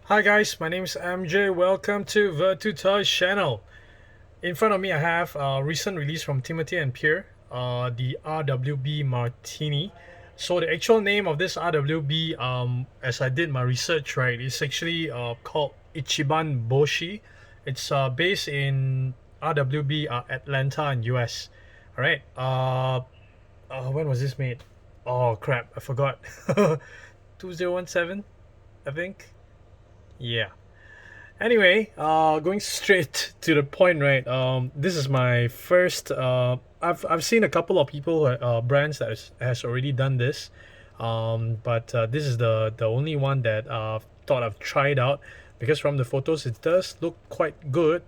Hi guys, my name is MJ. Welcome to the Toys channel. In front of me, I have a recent release from Timothy and Pierre, the RWB Martini. So the actual name of this RWB, as I did my research, right, is actually called Ichiban Boshi. It's based in RWB Atlanta in US. All right. When was this made? Oh crap, I forgot. 2017, I think. Yeah. Anyway, going straight to the point, right? This is my first. I've seen a couple of people, brands that has already done this, but this is the only one that thought I've tried out because from the photos it does look quite good.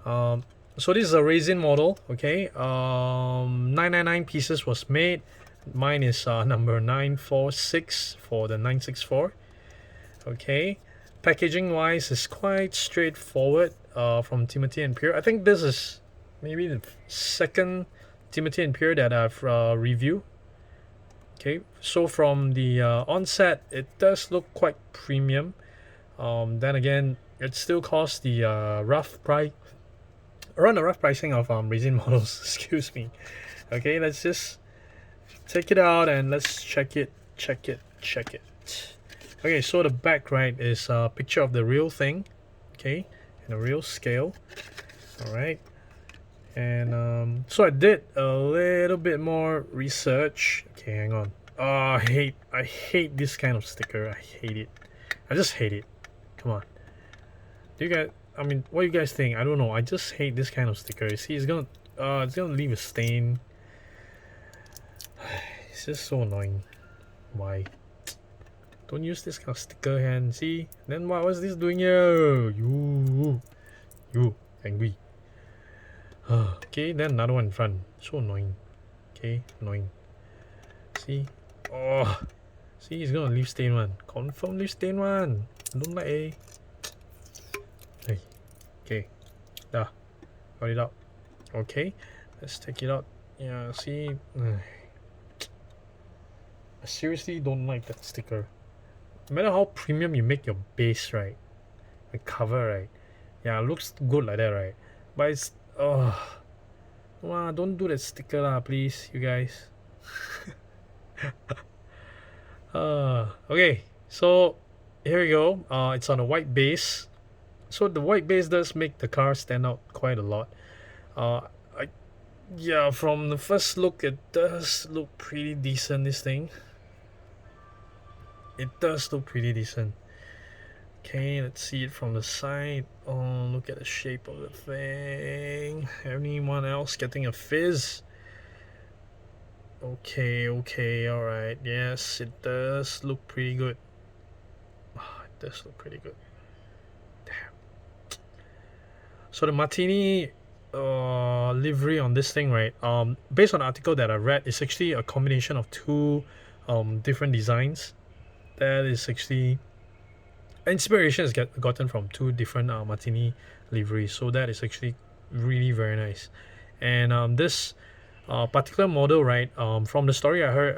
Um, so this is a resin model. Okay, 999 pieces was made. Mine is number 946 for the 964. Okay, packaging wise is quite straightforward from Timothy and Pierre. I think this is maybe the second Timothy and Pierre that I've reviewed. Okay, so from the onset, it does look quite premium. Then again, it still costs the rough price around the rough pricing of resin models. Excuse me. Okay, let's just take it out and let's check it. Okay, so the back, right, is a picture of the real thing, okay, in a real scale. All right, and so I did a little bit more research. Okay, hang on. Oh, I hate this kind of sticker. I hate it. I just hate it. Come on. Do you guys? I mean, what do you guys think? I don't know. I just hate this kind of sticker. You see, it's gonna leave a stain. It's just so annoying. Why? Don't use this kind of sticker hand. See? Then what's this doing here? You angry. Okay, then another one in front. So annoying. Okay, annoying. See? Oh, see, it's gonna leave stain one. Confirm leave stain one. I don't like Hey. Okay. Dah. Got it out. Okay. Let's take it out. Yeah, see? I seriously don't like that sticker. No matter how premium you make your base, right? The cover, right? Yeah, it looks good like that, right? But it's wow, don't do that sticker lah, please, you guys. Okay, so here we go. It's on a white base. So the white base does make the car stand out quite a lot. Uh, I yeah, from the first look, it does look pretty decent. This thing, it does look pretty decent. Okay, let's see it from the side. Oh, look at the shape of the thing. Anyone else getting a fizz? Okay, alright. Yes, it does look pretty good. It does look pretty good. Damn. So the Martini livery on this thing, right? Based on the article that I read, it's actually a combination of two different designs. That is actually inspiration is gotten from two different Martini liveries. So that is actually really very nice. And this particular model, right? From the story I heard,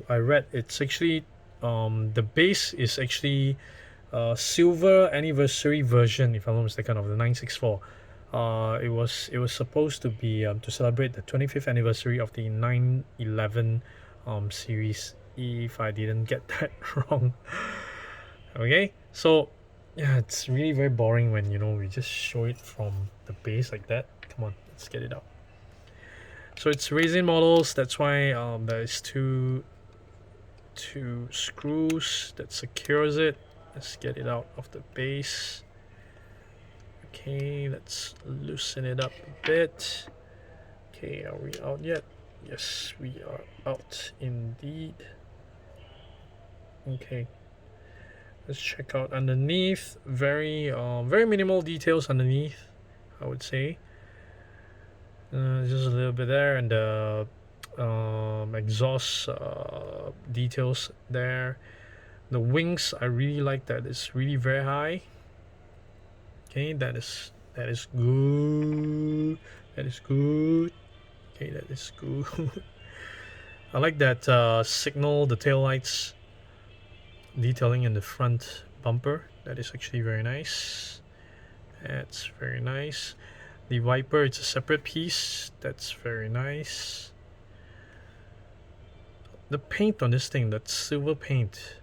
I read, it's actually the base is actually silver anniversary version, if I'm not mistaken, of the 964. It was supposed to be to celebrate the 25th anniversary of the 911 series. If I didn't get that wrong. Okay, so yeah, it's really very boring when we just show it from the base like that. Come on, let's get it out. So it's resin models. That's why there's two screws that secures it. Let's get it out of the base. Okay, let's loosen it up a bit. Okay, are we out yet? Yes, we are out indeed. Okay, let's check out underneath. Very minimal details underneath, I would say. Just a little bit there, and the exhaust details there. The wings, I really like that. It's really very high. Okay, that is good. That is good. Okay, that is good. I like that signal, the tail lights detailing in the front bumper. That is actually very nice. That's very nice. The Viper, it's a separate piece. That's very nice. The paint on this thing, that silver paint.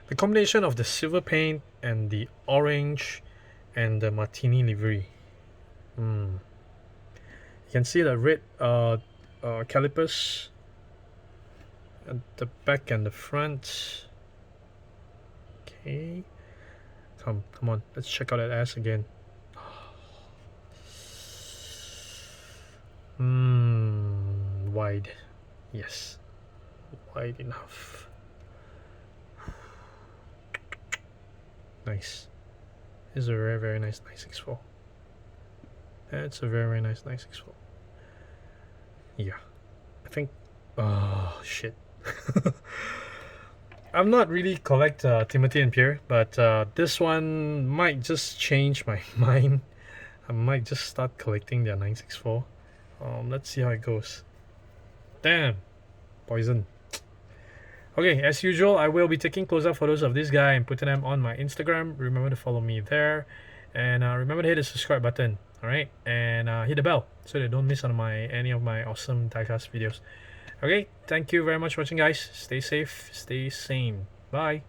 The combination of the silver paint and the orange and the Martini livery. You can see the red calipers at the back and the front. Okay. Come on. Let's check out that ass again. Wide. Yes. Wide enough. Nice. This is a very, very nice 964. That's a very, very nice 964. Yeah. I think... Oh, shit. I'm not really collect Timothy and Pierre, but this one might just change my mind. I might just start collecting their 964. Let's see how it goes. Damn. Poison. Okay, as usual, I will be taking close-up photos of this guy and putting them on my Instagram. Remember to follow me there. And remember to hit the subscribe button. Alright? And hit the bell so that you don't miss on any of my awesome diecast videos. Okay, thank you very much for watching, guys. Stay safe, stay sane. Bye.